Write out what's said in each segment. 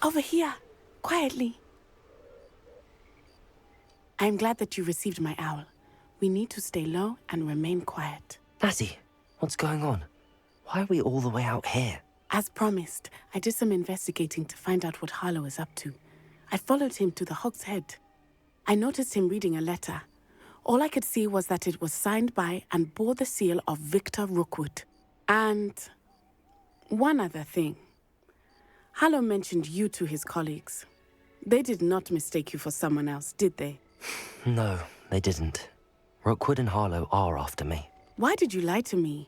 Over here, quietly. I'm glad that you received my owl. We need to stay low and remain quiet. Natty, what's going on? Why are we all the way out here? As promised, I did some investigating to find out what Harlow is up to. I followed him to the Hog's Head. I noticed him reading a letter. All I could see was that it was signed by and bore the seal of Victor Rookwood. And one other thing. Harlow mentioned you to his colleagues. They did not mistake you for someone else, did they? No, they didn't. Rookwood and Harlow are after me. Why did you lie to me?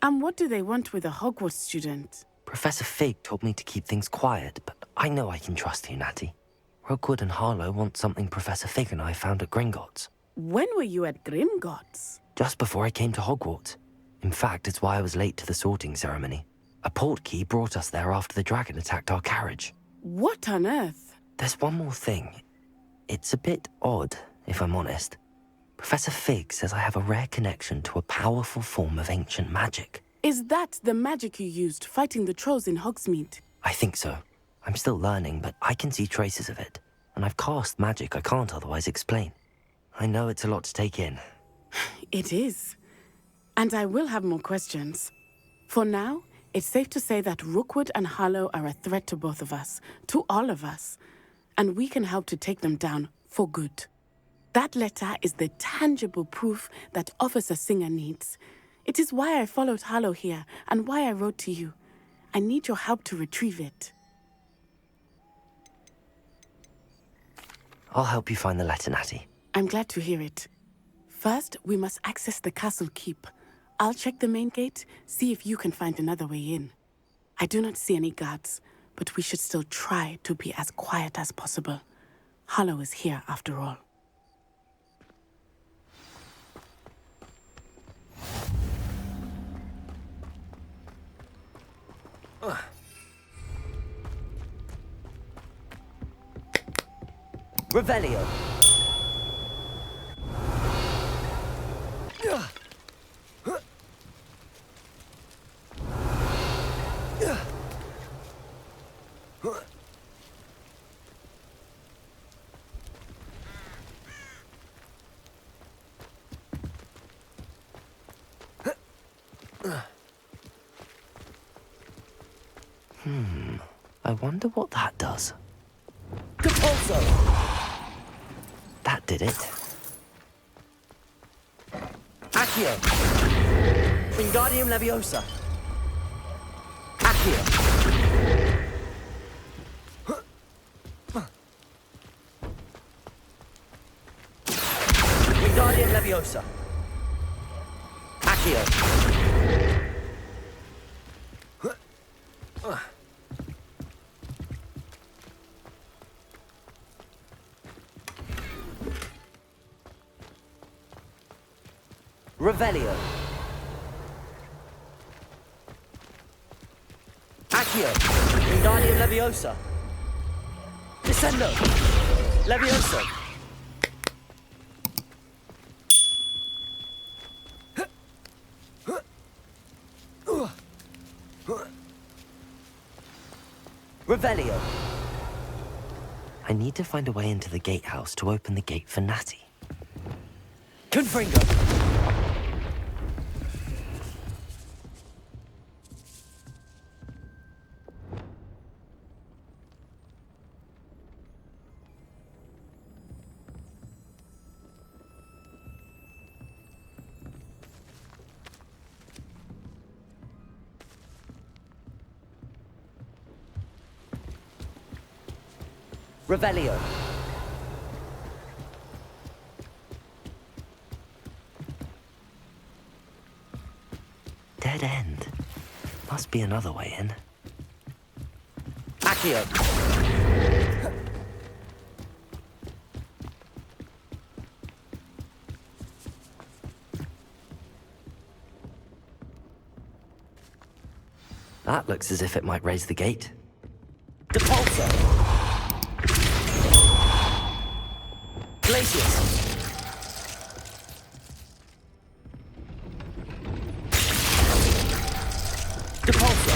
And what do they want with a Hogwarts student? Professor Fig told me to keep things quiet, but I know I can trust you, Natty. Rookwood and Harlow want something Professor Fig and I found at Gringotts. When were you at Gringotts? Just before I came to Hogwarts. In fact, it's why I was late to the sorting ceremony. A portkey brought us there after the dragon attacked our carriage. What on earth? There's one more thing. It's a bit odd, if I'm honest. Professor Fig says I have a rare connection to a powerful form of ancient magic. Is that the magic you used fighting the trolls in Hogsmeade? I think so. I'm still learning, but I can see traces of it. And I've cast magic I can't otherwise explain. I know it's a lot to take in. It is. And I will have more questions. For now, it's safe to say that Rookwood and Harlow are a threat to both of us, to all of us. And we can help to take them down for good. That letter is the tangible proof that Officer Singer needs. It is why I followed Harlow here and why I wrote to you. I need your help to retrieve it. I'll help you find the letter, Natty. I'm glad to hear it. First, we must access the castle keep. I'll check the main gate, see if you can find another way in. I do not see any guards, but we should still try to be as quiet as possible. Harlow is here after all. Revelio. I wonder what that does. Capulso! That did it. Accio! Wingardium Leviosa! Accio! Wingardium Leviosa! Accio! Revelio. Accio. Wingardium Leviosa. Descendo. Leviosa. Revelio. I need to find a way into the gatehouse to open the gate for Natty. Confringo. Revelio. Dead end. Must be another way in. Accio. That looks as if it might raise the gate. Depulso. Glacius. Depulso.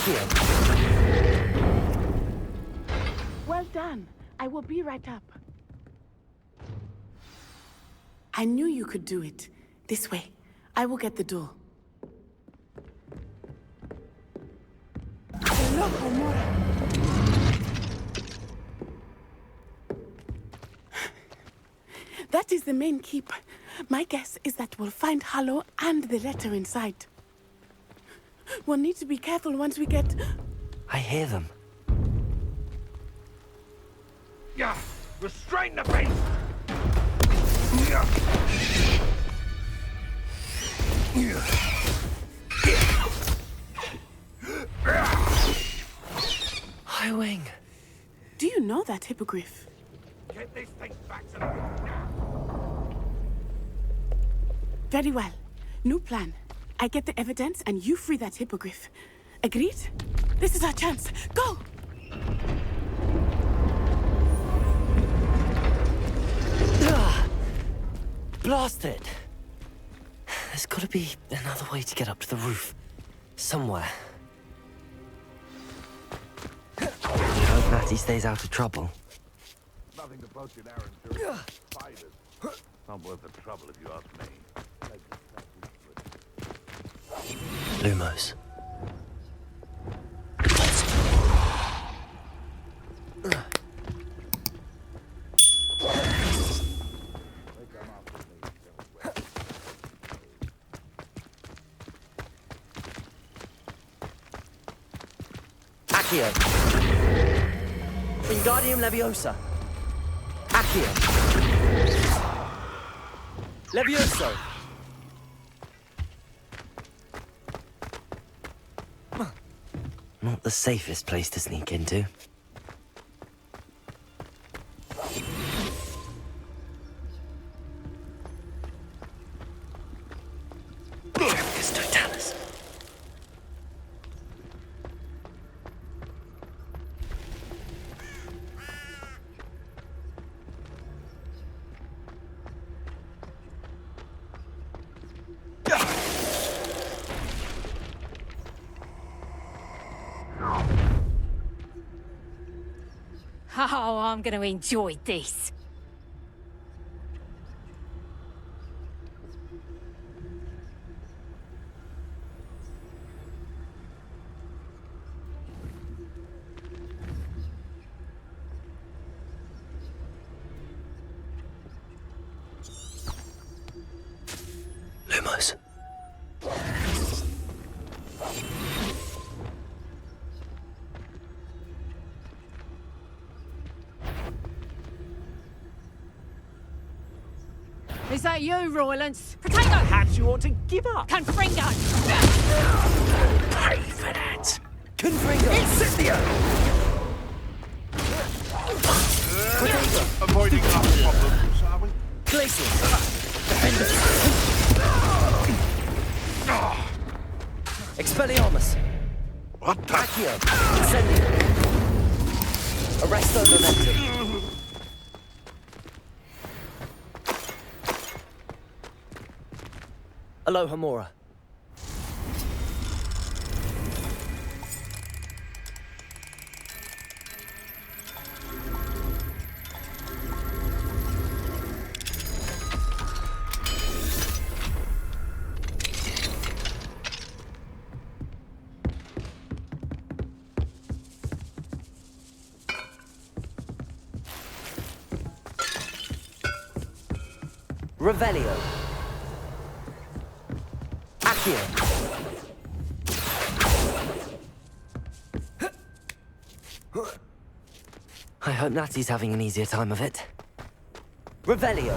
Accio. Well done. I will be right up. I knew you could do it. This way. I will get the door. Hello, Homura. That is the main keep. My guess is that we'll find Hallow and the letter inside. We'll need to be careful once we get... I hear them. Yeah, restrain the beast! Yeah. High Wing. Do you know that, Hippogriff? Get this thing back to the room now. Very well. New plan. I get the evidence and you free that Hippogriff. Agreed? This is our chance. Go! Blast it! There's gotta be another way to get up to the roof. Somewhere. Hope Natty stays out of trouble. Nothing to boast in Aaron during spiders. Not worth the trouble if you ask me. Lumos. Accio. Wingardium Leviosa. Accio. Levioso. Not the safest place to sneak into. Tremicus totalis. Oh, I'm going to enjoy this. Lumos. Is that you, Roylance? Potato! Perhaps you ought to give up. Confringo! Pay for that. Confringo. Incendio! Avoiding our problems, shall we? Glacius. Expelliarmus. What the? Accio. Incendio. Arresto Momentum. Aloha Mora. Revelio. Accio. I hope Natty's having an easier time of it. Revelio.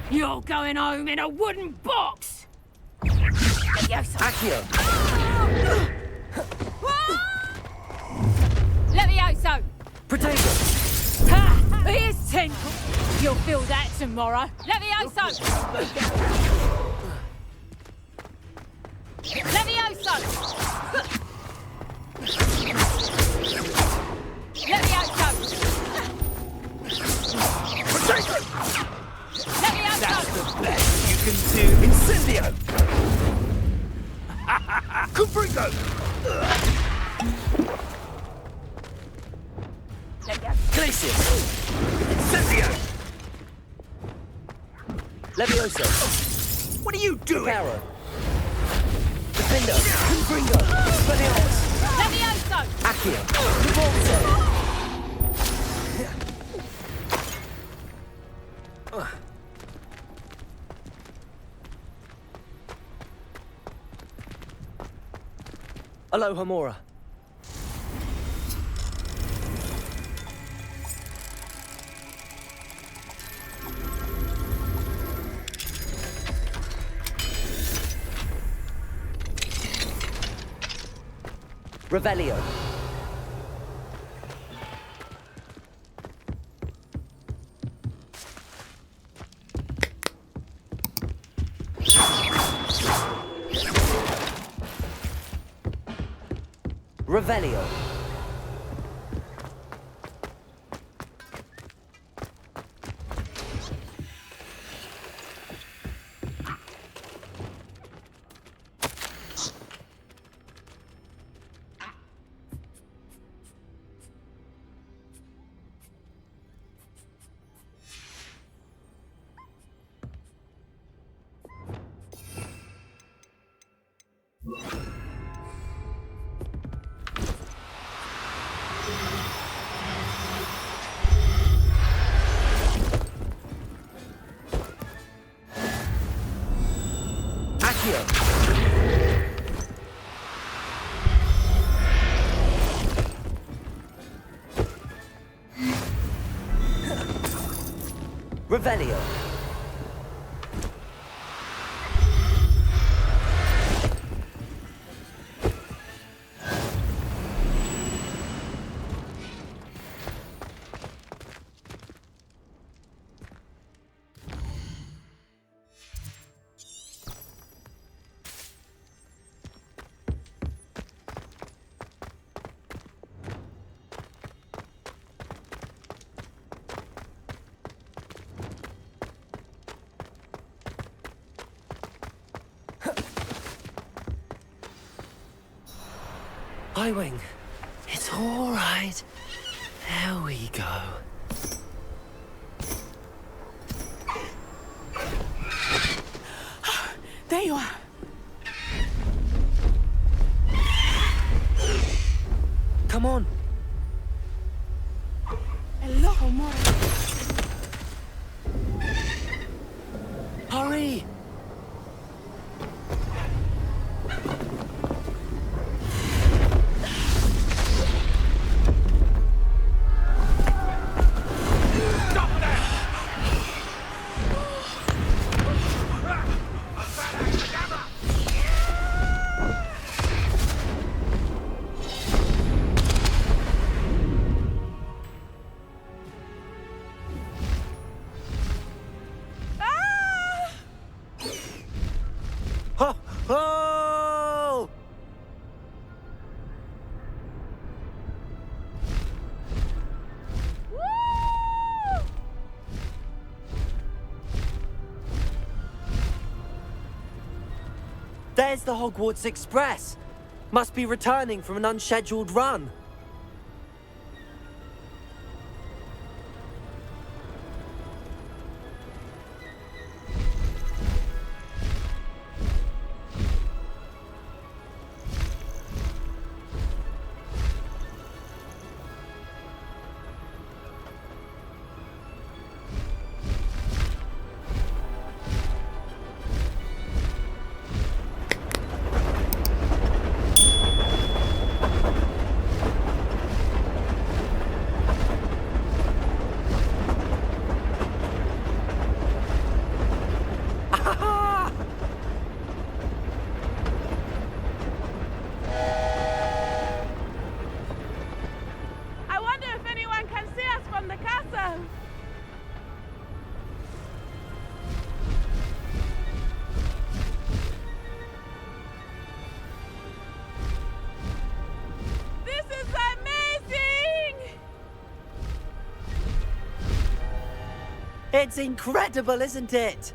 You're going home in a wooden box! Levioso! Accio. Levioso! Potato. Ha! Here's 10. You'll feel that tomorrow. Levioso! Levioso! Levioso! That's the best you can do. Incendio! Confringo! Glacius. Incendio! Levioso. What are you doing? Caro. Defender. Confringo. Spaniels. Levioso! Accio. Revolso. Aloha Mora. Revelio. Revelio. Accio. Revelio. Highwing, it's all right. There we go. There you are. Come on. Aloha, Mora. Hurry. Ho! Ho! There's the Hogwarts Express. Must be returning from an unscheduled run. I wonder if anyone can see us from the castle. This is amazing! It's incredible, isn't it?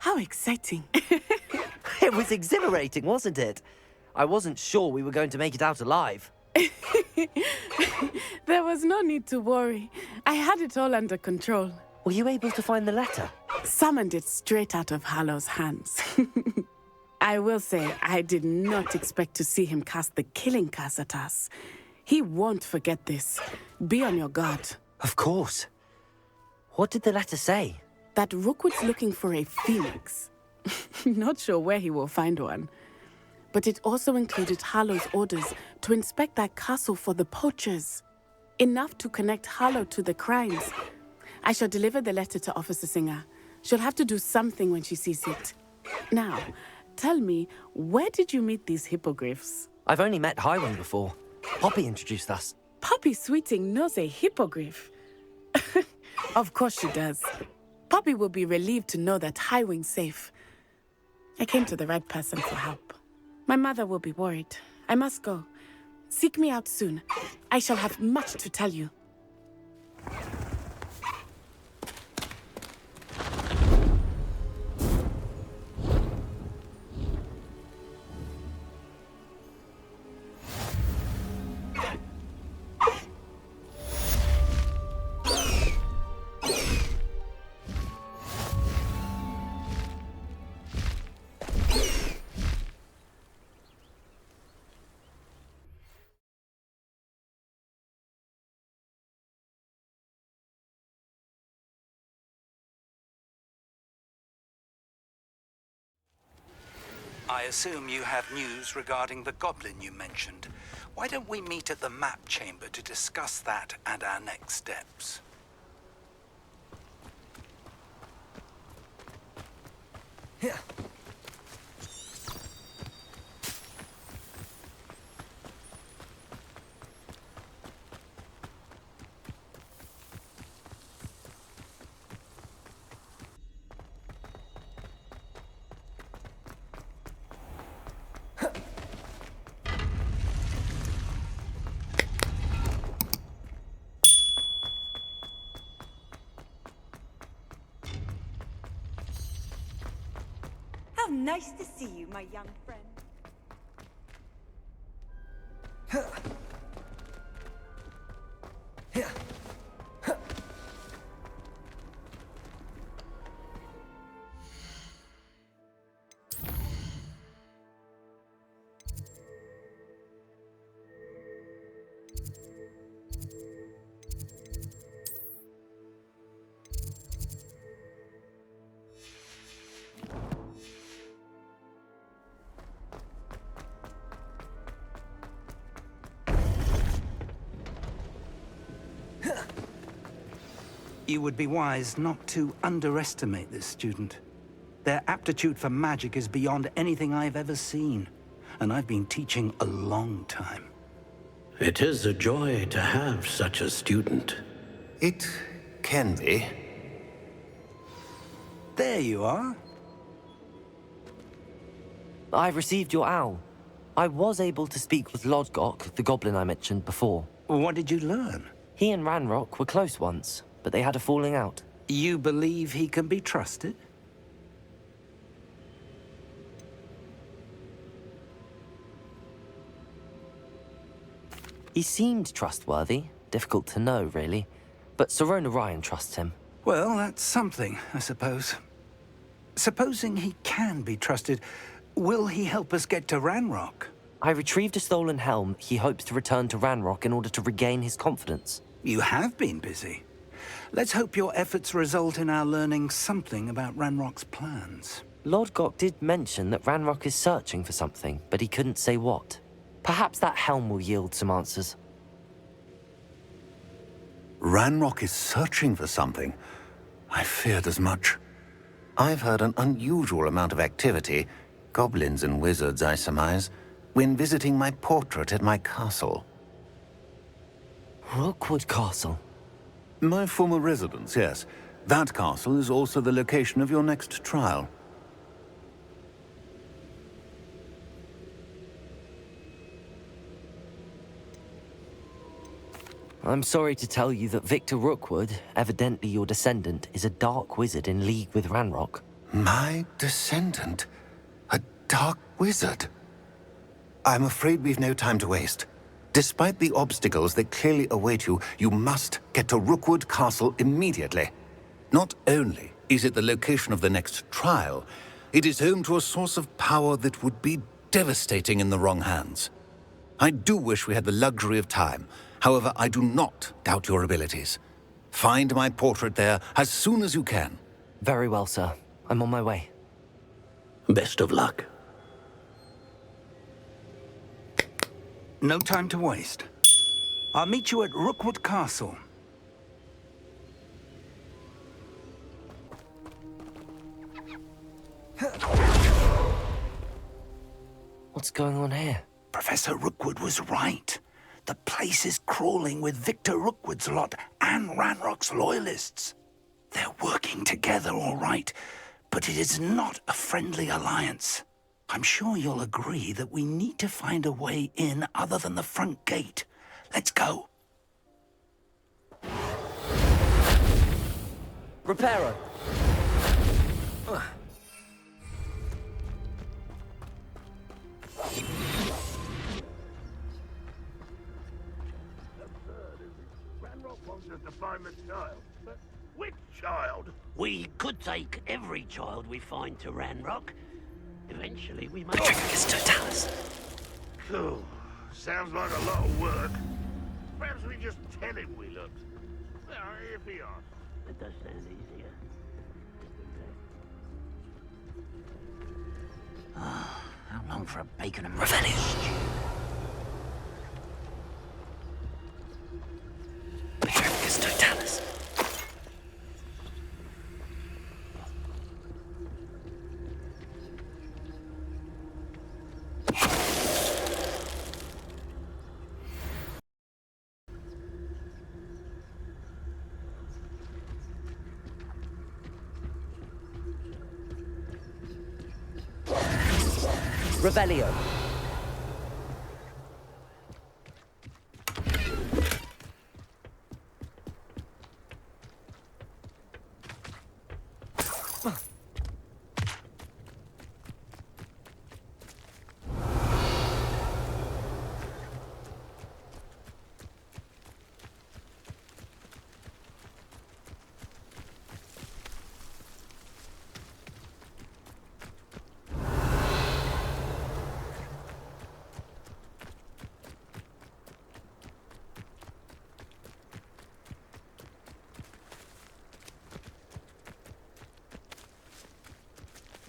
How exciting. It was exhilarating, wasn't it? I wasn't sure we were going to make it out alive. There was no need to worry. I had it all under control. Were you able to find the letter? Summoned it straight out of Hallow's hands. I will say, I did not expect to see him cast the killing curse at us. He won't forget this. Be on your guard. Of course. What did the letter say? That Rookwood's looking for a phoenix. Not sure where he will find one. But it also included Hallow's orders to inspect that castle for the poachers. Enough to connect Hallow to the crimes. I shall deliver the letter to Officer Singer. She'll have to do something when she sees it. Now, tell me, where did you meet these hippogriffs? I've only met Highwing before. Poppy introduced us. Poppy Sweeting knows a hippogriff. Of course she does. Poppy will be relieved to know that Highwing's safe. I came to the right person for help. My mother will be worried. I must go. Seek me out soon. I shall have much to tell you. I assume you have news regarding the goblin you mentioned. Why don't we meet at the map chamber to discuss that and our next steps? Yeah. How nice to see you, my young friend. You would be wise not to underestimate this student. Their aptitude for magic is beyond anything I've ever seen, and I've been teaching a long time. It is a joy to have such a student. It can be. There you are. I've received your owl. I was able to speak with Lodgok, the goblin I mentioned before. What did you learn? He and Ranrock were close once, but they had a falling out. You believe he can be trusted? He seemed trustworthy. Difficult to know, really. But Sirona Ryan trusts him. Well, that's something, I suppose. Supposing he can be trusted, will he help us get to Ranrock? I retrieved a stolen helm he hopes to return to Ranrock in order to regain his confidence. You have been busy. Let's hope your efforts result in our learning something about Ranrock's plans. Lord Gok did mention that Ranrock is searching for something, but he couldn't say what. Perhaps that helm will yield some answers. Ranrock is searching for something. I feared as much. I've heard an unusual amount of activity, goblins and wizards, I surmise, when visiting my portrait at my castle. Rookwood Castle? My former residence, yes. That castle is also the location of your next trial. I'm sorry to tell you that Victor Rookwood, evidently your descendant, is a dark wizard in league with Ranrock. My descendant? A dark wizard? I'm afraid we've no time to waste. Despite the obstacles that clearly await you, you must get to Rookwood Castle immediately. Not only is it the location of the next trial, it is home to a source of power that would be devastating in the wrong hands. I do wish we had the luxury of time. However, I do not doubt your abilities. Find my portrait there as soon as you can. Very well, sir. I'm on my way. Best of luck. No time to waste. I'll meet you at Rookwood Castle. What's going on here? Professor Rookwood was right. The place is crawling with Victor Rookwood's lot and Ranrock's loyalists. They're working together, all right, but it is not a friendly alliance. I'm sure you'll agree that we need to find a way in other than the front gate. Let's go. Reparo. Ranrock wants us to find the child. But which child? We could take every child we find to Ranrock. Eventually we may... Cool. Sounds like a lot of work. Perhaps we just tell him we looked. Well, if he asks. It does sound easier. How long for a bacon and Revenge. Petricus totalis. Revelio.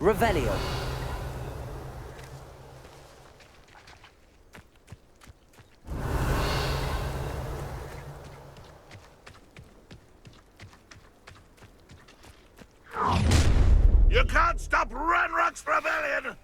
Revelio. You can't stop Ranrock's rebellion!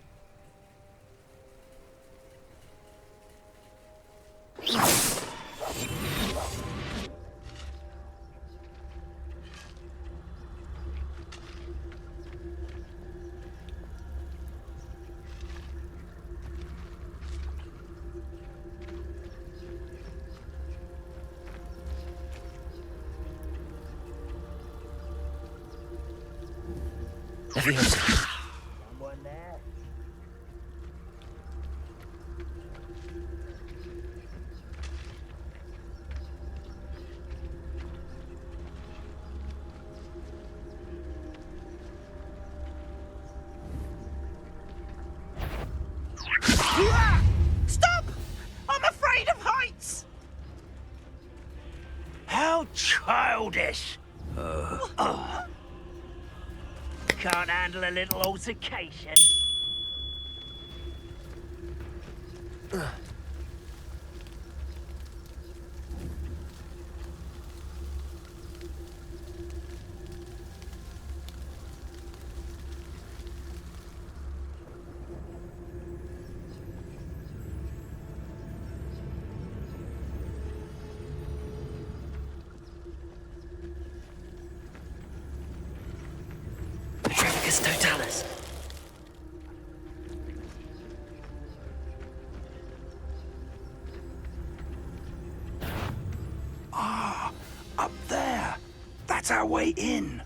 Someone there? Stop! I'm afraid of heights! How childish! Can't handle a little altercation. Petrificus totalis. Ah, up there. That's our way in.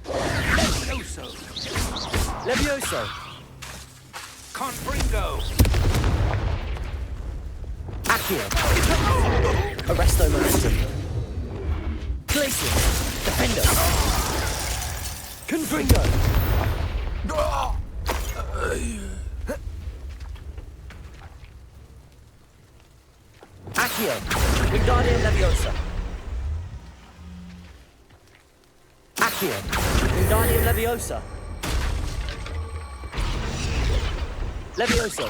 Levioso! Levioso! Confringo! Accio! Arresto momentum! Glacius! Defender! Confringo! Accio! Wingardium Leviosa! Accio! Wingardium Leviosa! Levioso!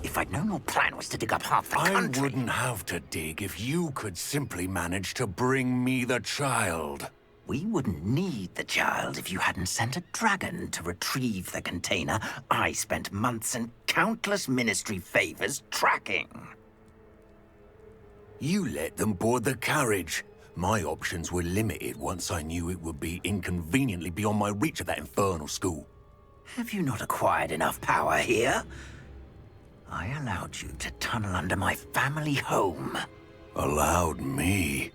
If I'd known your plan was to dig up half the country... I wouldn't have to dig if you could simply manage to bring me the child. We wouldn't need the child if you hadn't sent a dragon to retrieve the container I spent months and countless ministry favors tracking. You let them board the carriage. My options were limited once I knew it would be inconveniently beyond my reach at that infernal school. Have you not acquired enough power here? I allowed you to tunnel under my family home. Allowed me?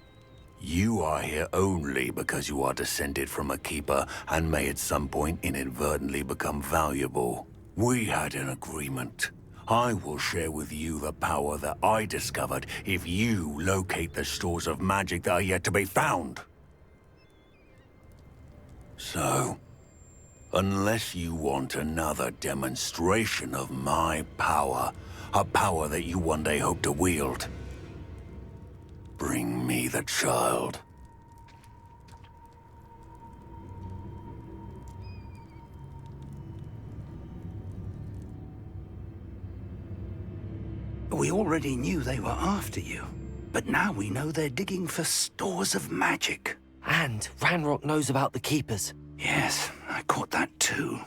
You are here only because you are descended from a keeper and may at some point inadvertently become valuable. We had an agreement. I will share with you the power that I discovered if you locate the stores of magic that are yet to be found. So, unless you want another demonstration of my power, a power that you one day hope to wield, bring me the child. We already knew they were after you, but now we know they're digging for stores of magic. And Ranrock knows about the Keepers. Yes, I caught that too.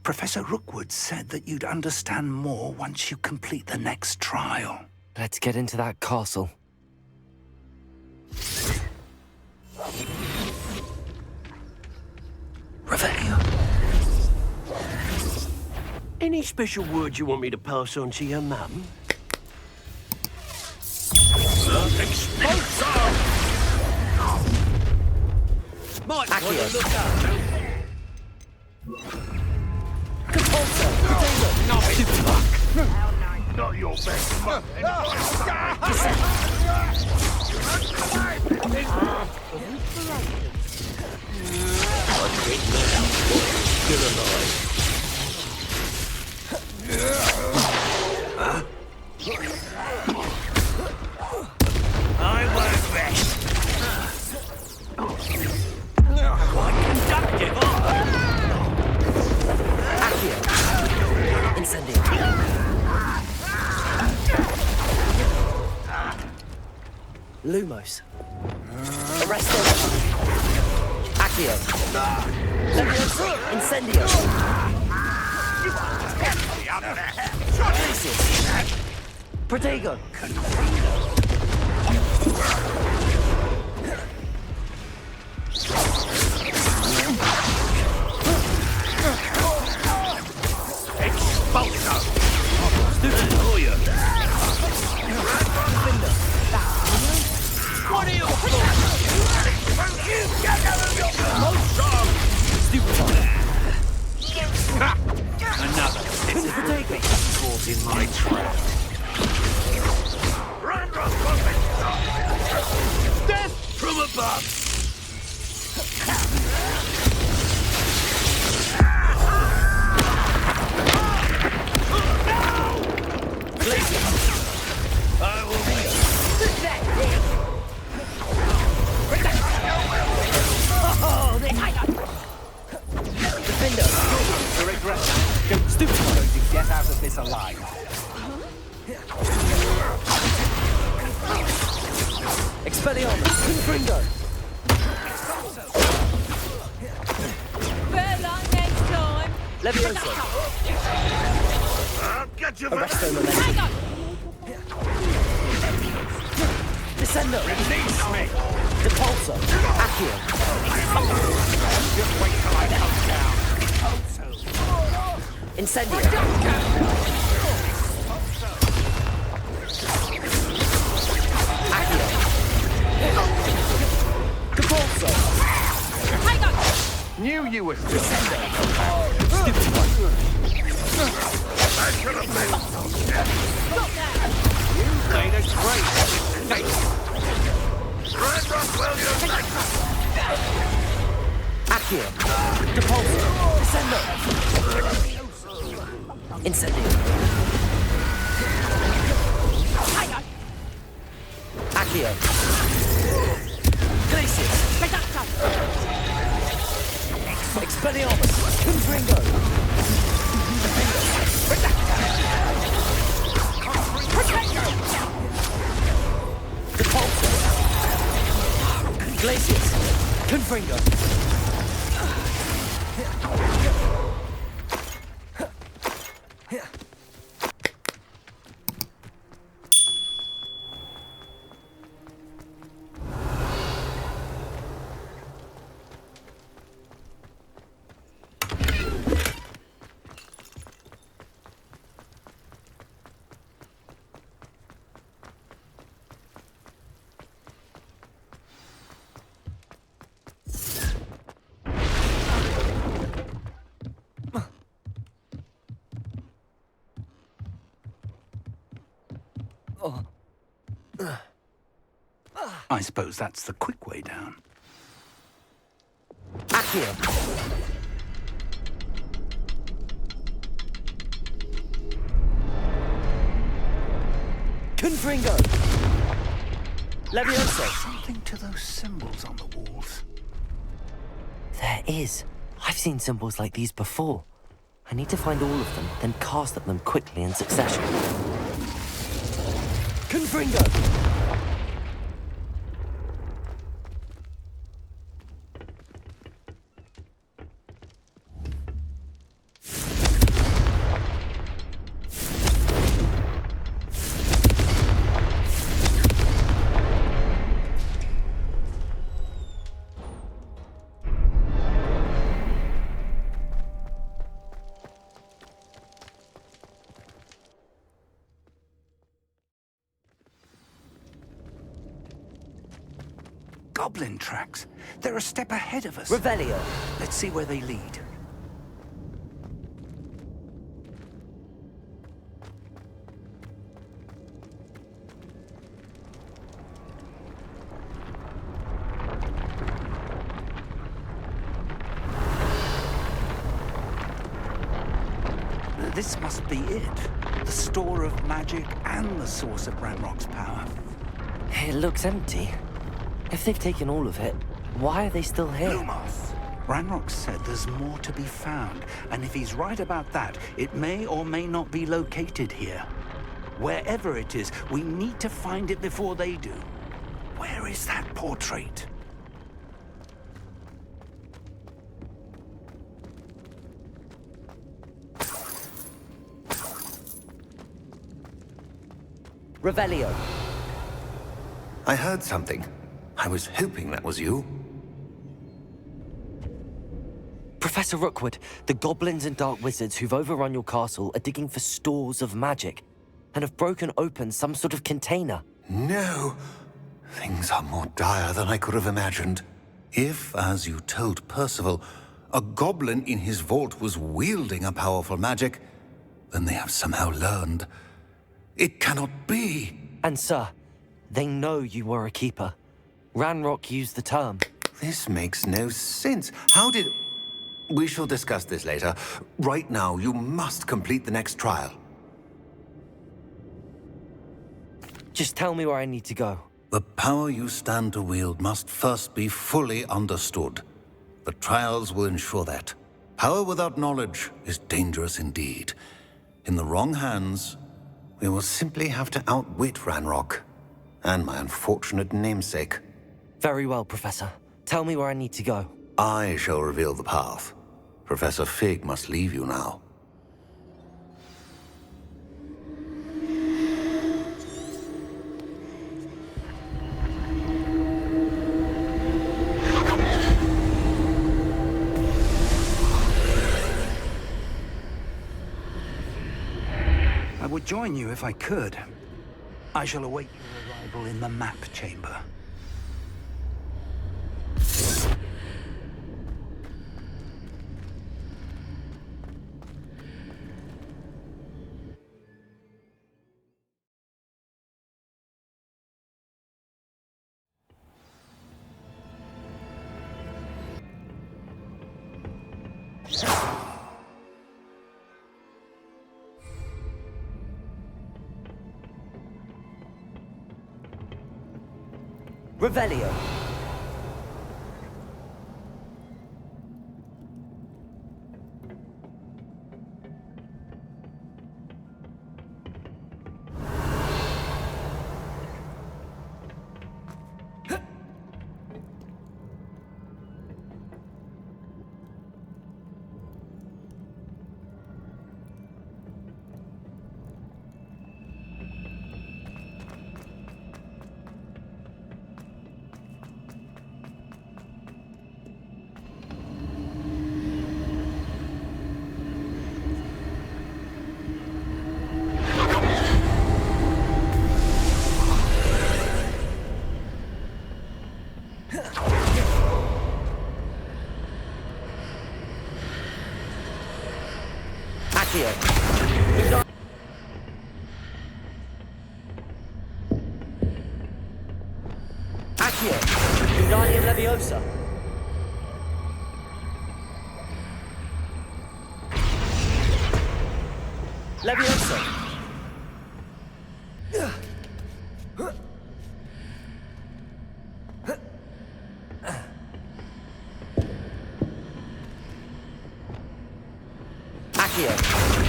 Professor Rookwood said that you'd understand more once you complete the next trial. Let's get into that castle. Revelio. Any special words you want me to pass on to your mum? Explosive! Might want to look up. Compulsor! Not stupid luck! Not your best luck. Still alive. I won't rest. Quite conductive, Accio. Incendio. Lumos. Arresto. Accio. Levioso. Incendio. Glacius. Protego. Expulso! Stupid lawyer. What are you Another caught in my trap. Randall, Expelliarmus! Confringo! Better luck next time. Levioso! I'll get you for Arresto that. Momentum! Hang on. Descendo! Release me! Depulso! Accio! Just wait till I come down. Incendio! Accio! Depulso! Hang on. Knew you were still. Stupid one! I should have been. Stop that. Made a great mistake. Ranrock, will you thank me? Accio! Depulso! Descendo! Incendio! Hang on. Accio! Glacius! Reducto. Expelliarmus! Confringo! Depulso! Glacius! Confringo! I suppose that's the quick way down. Accio! Confringo! Levioso! Something to those symbols on the walls. There is. I've seen symbols like these before. I need to find all of them, then cast at them quickly in succession. Confringo! Goblin tracks. They're a step ahead of us. Revelio! Let's see where they lead. This must be it. The store of magic and the source of Ranrock's power. It looks empty. If they've taken all of it, why are they still here? Lumos! Ranrock said there's more to be found, and if he's right about that, it may or may not be located here. Wherever it is, we need to find it before they do. Where is that portrait? Revelio! I heard something. I was hoping that was you. Professor Rookwood, the goblins and dark wizards who've overrun your castle are digging for stores of magic and have broken open some sort of container. No. Things are more dire than I could have imagined. If, as you told Percival, a goblin in his vault was wielding a powerful magic, then they have somehow learned. It cannot be. And sir, they know you were a keeper. Ranrock used the term. This makes no sense. How did... We shall discuss this later. Right now, you must complete the next trial. Just tell me where I need to go. The power you stand to wield must first be fully understood. The trials will ensure that. Power without knowledge is dangerous indeed. In the wrong hands, we will simply have to outwit Ranrock. and my unfortunate namesake. Very well, Professor. Tell me where I need to go. I shall reveal the path. Professor Fig must leave you now. I would join you if I could. I shall await your arrival in the map chamber. Revelio. Accio. Wingardium Leviosa. Leviosa. Accio.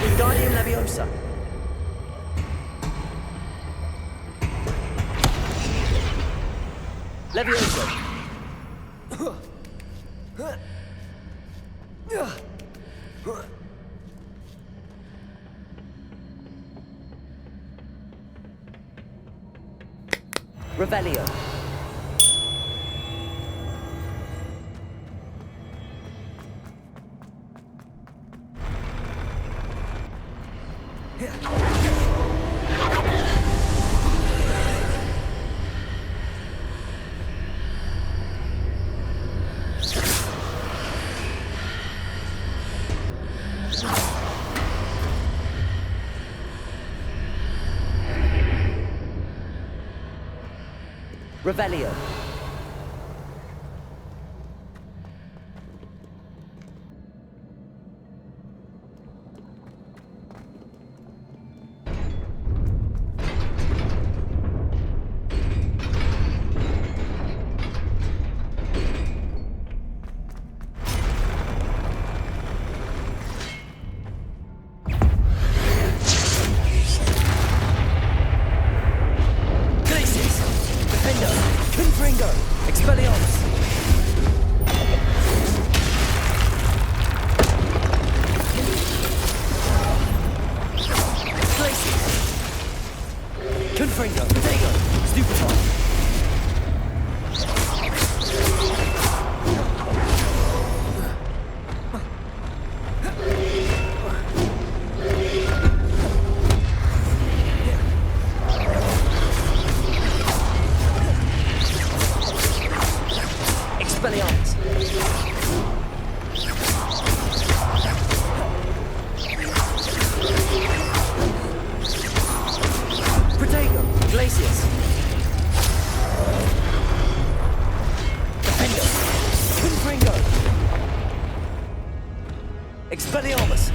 Wingardium Leviosa. Leviosa. Revelio. Revelio. Expelliarmus!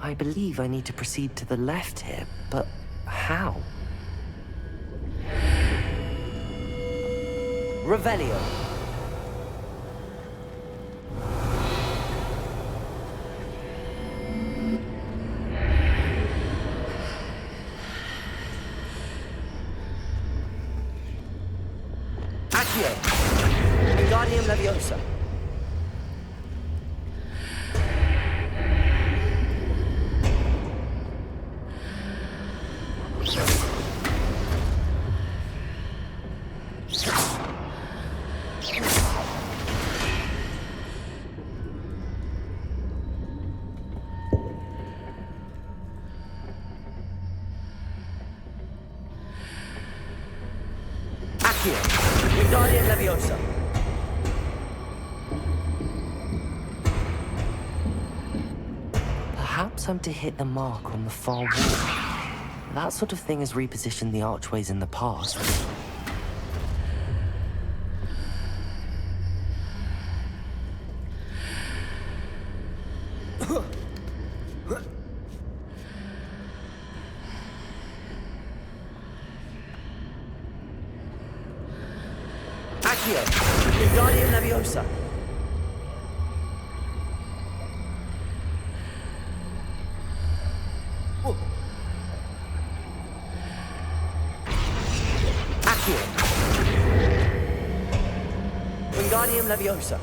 I believe I need to proceed to the left here, but how? Revelio. Accio. Wingardium Leviosa. Accio. Wingardium Leviosa. Perhaps I'm to hit the mark on the far wall. That sort of thing has repositioned the archways in the past. Accio. Wingardium Leviosa. Accio. Wingardium Leviosa.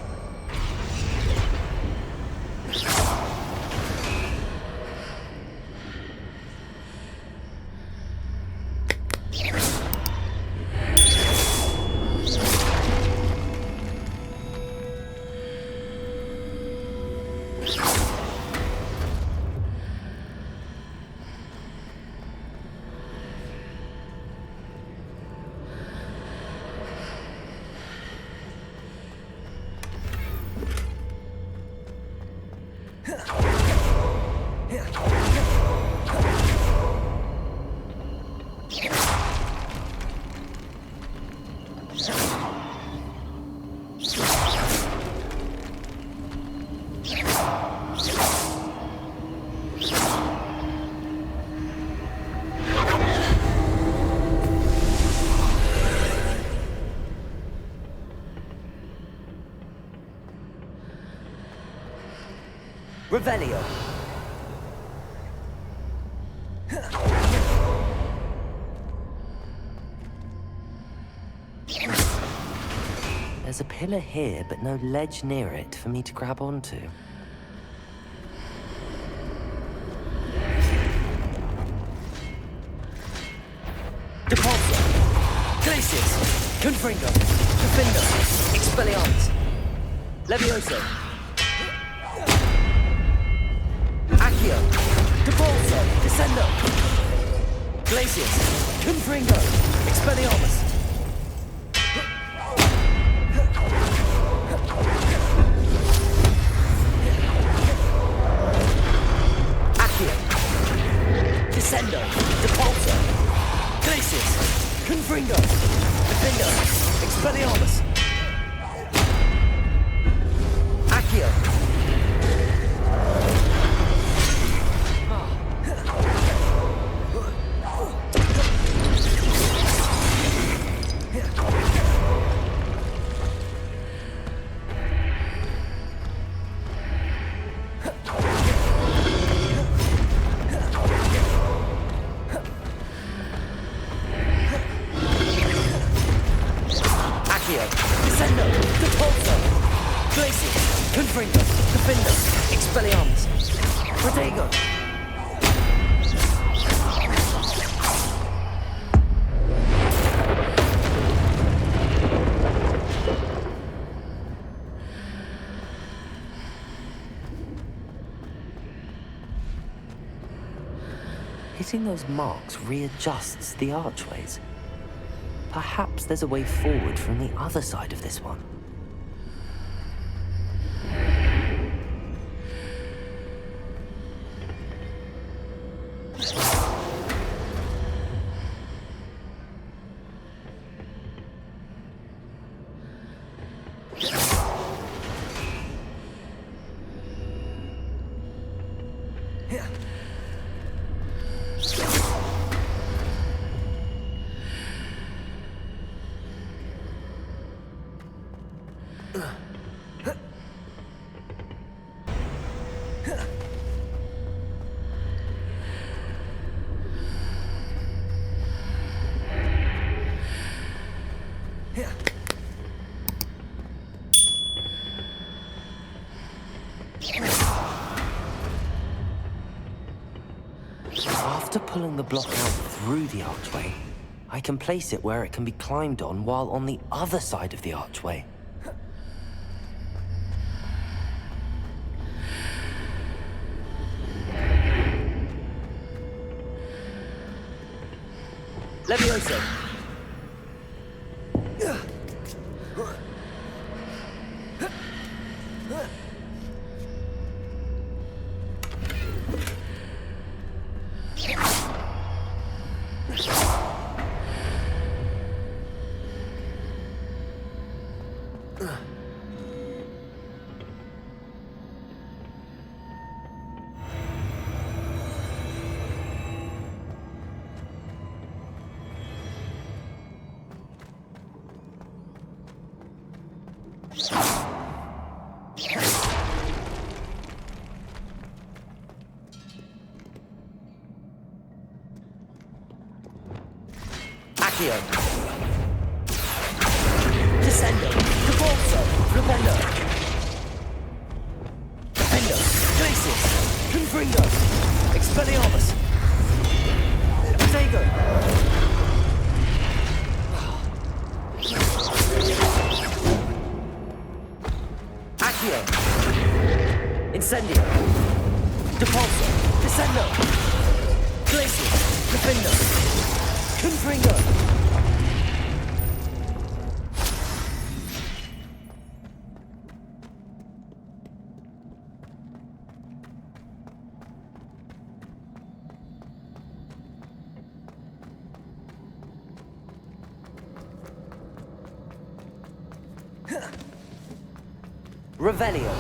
Revelio. There's a pillar here, but no ledge near it for me to grab onto. Depulso. Glacius. Confringo. Defendo. Expelliarmus. Levioso. Accio. Depulso. Descendo. Glacius. Confringo. Expelliarmus. Descendo, Depulso, Glacius, Confringo, Defendo, Expelliarmus, Accio. Descendo, Depulso, Glacius, Confringo, Defendo, Expelliarmus, Protego. Hitting those marks readjusts the archways. Perhaps there's a way forward from the other side of this one. After pulling the block out through the archway, I can place it where it can be climbed on while on the other side of the archway. Levioso! Accio. Descendo. Repulso. Flipendo. Defendo. Glacius. Confringo. Expelliarmus. Protego. Accio. Incendio. Depulso. Descendo. Glacius. Defendo. Confringo. Revelio.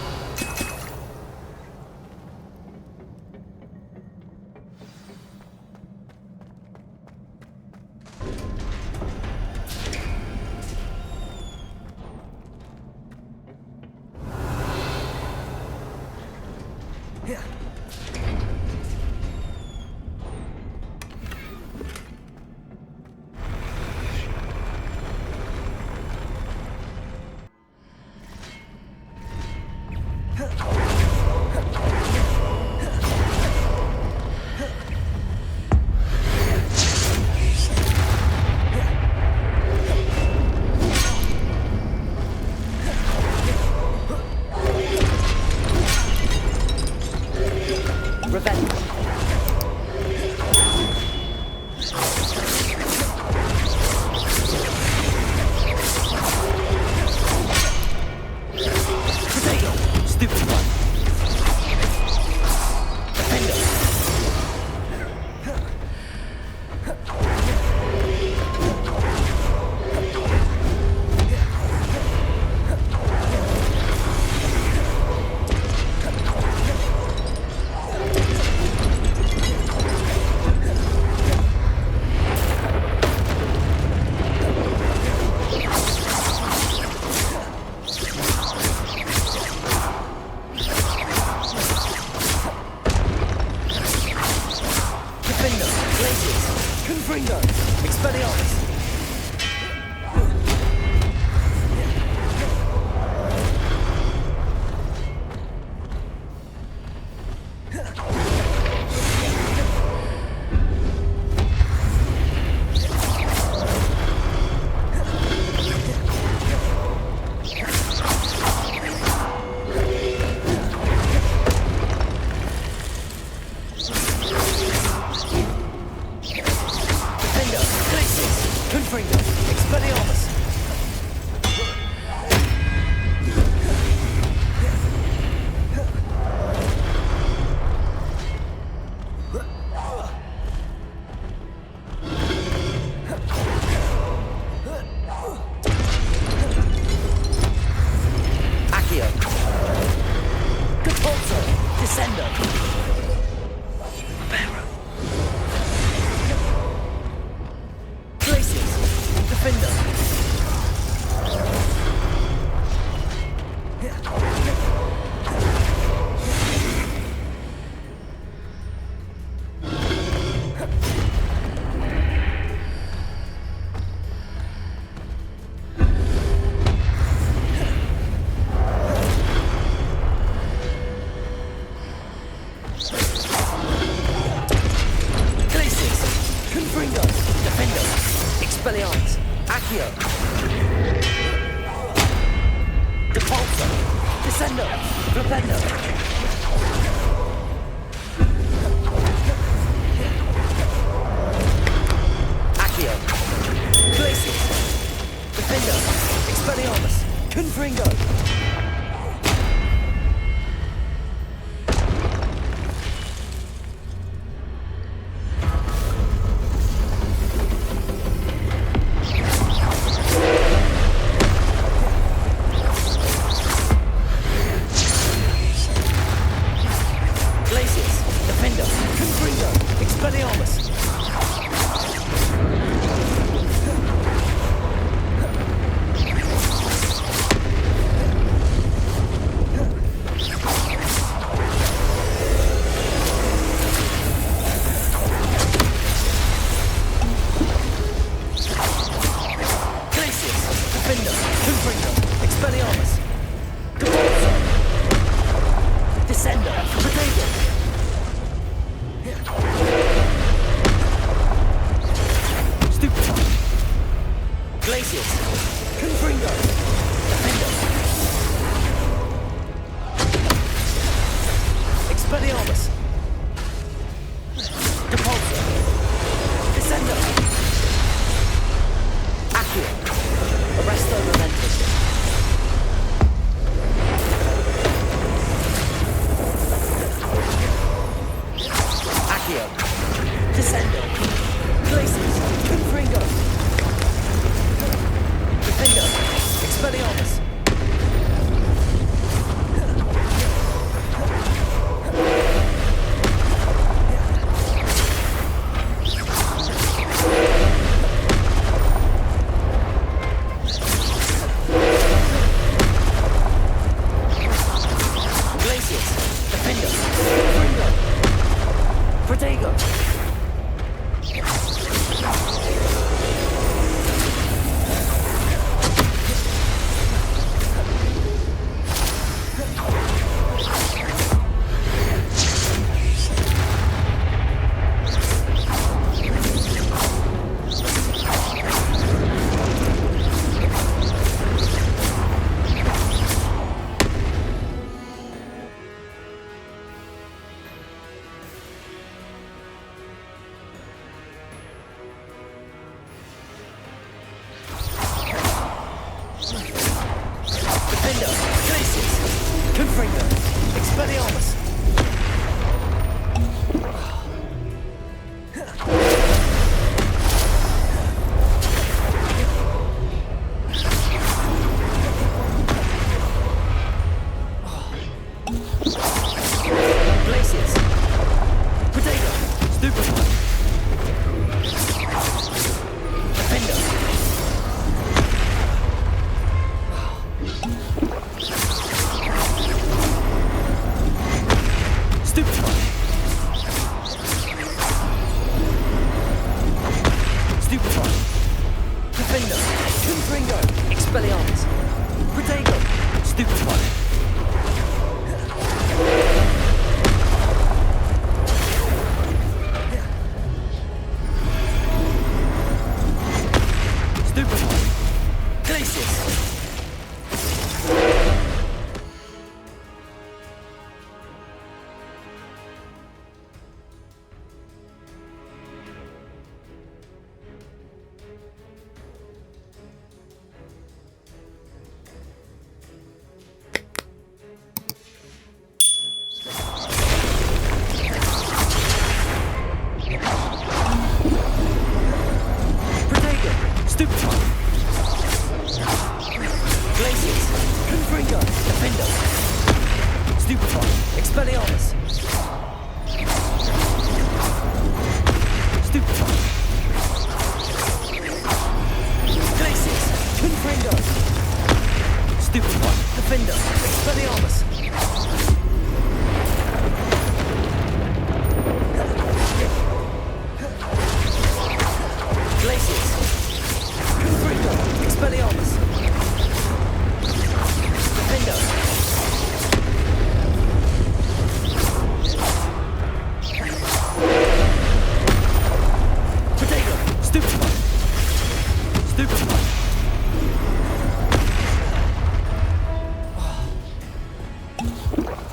Depulso! Descendo! Flipendo! Accio! Glacius! Defendo! Expelliarmus! Confringo!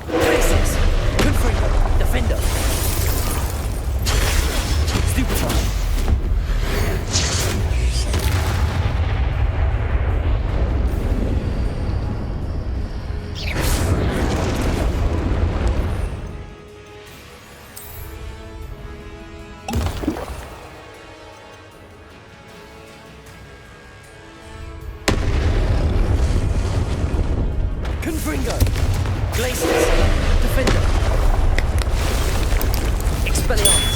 Places! Confringo! Defender! Stupefy! Confringo! Glaciers! Defender! Expelliarmus!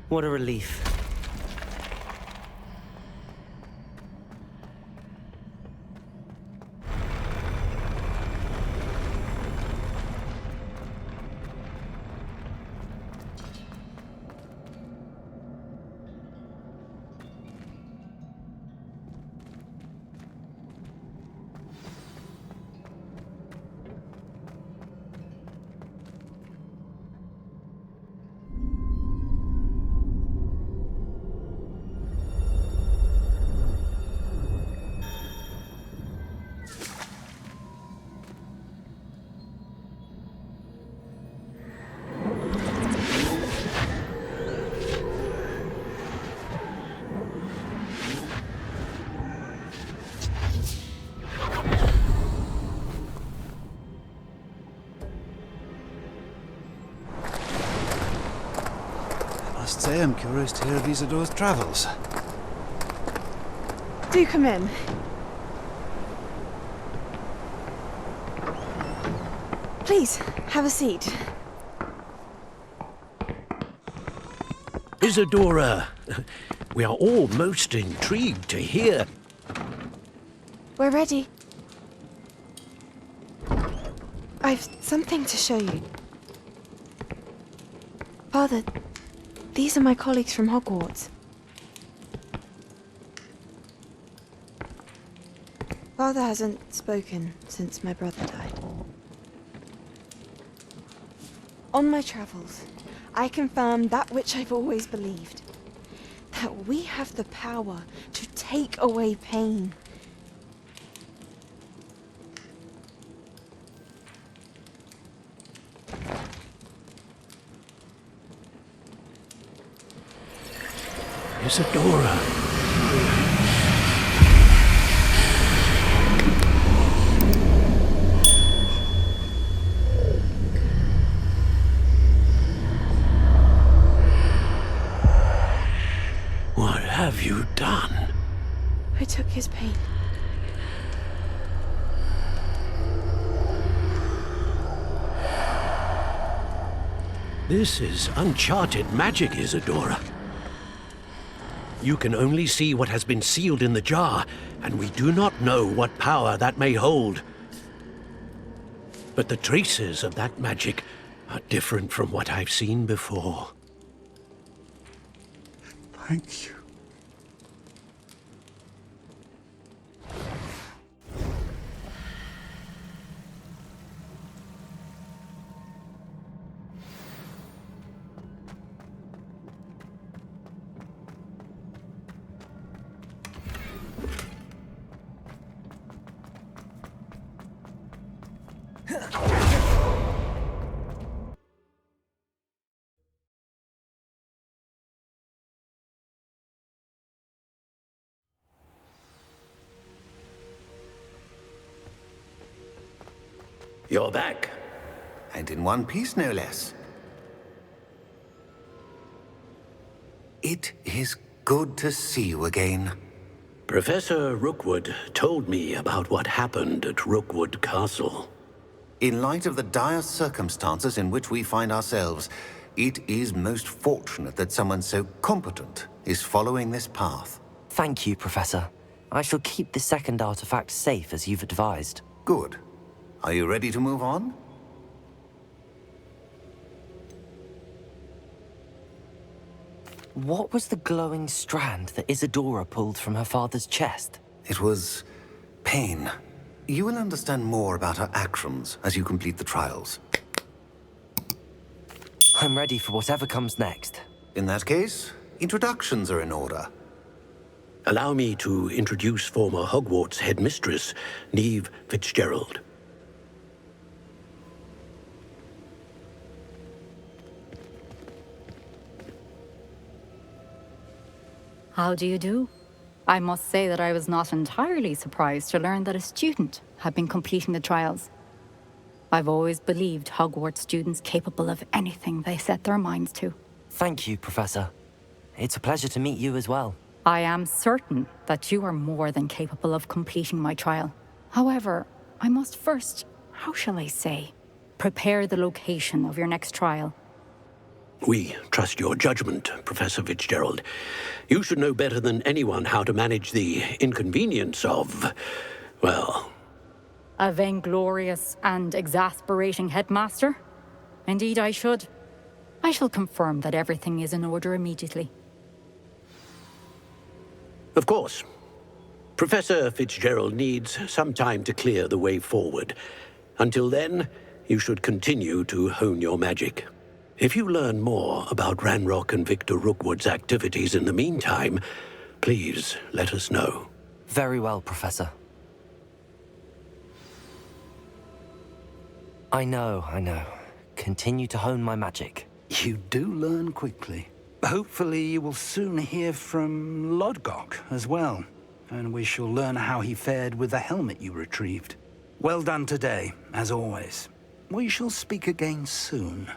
What a relief. I must say I'm curious to hear of Isidore's travels. Do come in. Please, have a seat. Isidora, we are all most intrigued to hear. We're ready. I've something to show you. Father, these are my colleagues from Hogwarts. Father hasn't spoken since my brother died. On my travels, I confirmed that which I've always believed. That we have the power to take away pain. Isidora. What have you done? I took his pain. This is uncharted magic, Isidora. You can only see what has been sealed in the jar, and we do not know what power that may hold. But the traces of that magic are different from what I've seen before. Thank you. You're back. And in one piece, no less. It is good to see you again. Professor Rookwood told me about what happened at Rookwood Castle. In light of the dire circumstances in which we find ourselves, it is most fortunate that someone so competent is following this path. Thank you, Professor. I shall keep the second artifact safe as you've advised. Good. Are you ready to move on? What was the glowing strand that Isidora pulled from her father's chest? It was pain. You will understand more about her actions as you complete the trials. I'm ready for whatever comes next. In that case, Introductions are in order. Allow me to introduce former Hogwarts headmistress, Neve Fitzgerald. How do you do? I must say that I was not entirely surprised to learn that a student had been completing the trials. I've always believed Hogwarts students capable of anything they set their minds to. Thank you, Professor. It's a pleasure to meet you as well. I am certain that you are more than capable of completing my trial. However, I must first, how shall I say, prepare the location of your next trial. We trust your judgment, Professor Fitzgerald. You should know better than anyone how to manage the inconvenience of, well... A vainglorious and exasperating headmaster? Indeed I should. I shall confirm that everything is in order immediately. Of course. Professor Fitzgerald needs some time to clear the way forward. Until then, you should continue to hone your magic. If you learn more about Ranrock and Victor Rookwood's activities in the meantime, please let us know. Very well, Professor. I know. Continue to hone my magic. You do learn quickly. Hopefully you will soon hear from Lodgok as well, and we shall learn how he fared with the helmet you retrieved. Well done today, as always. We shall speak again soon.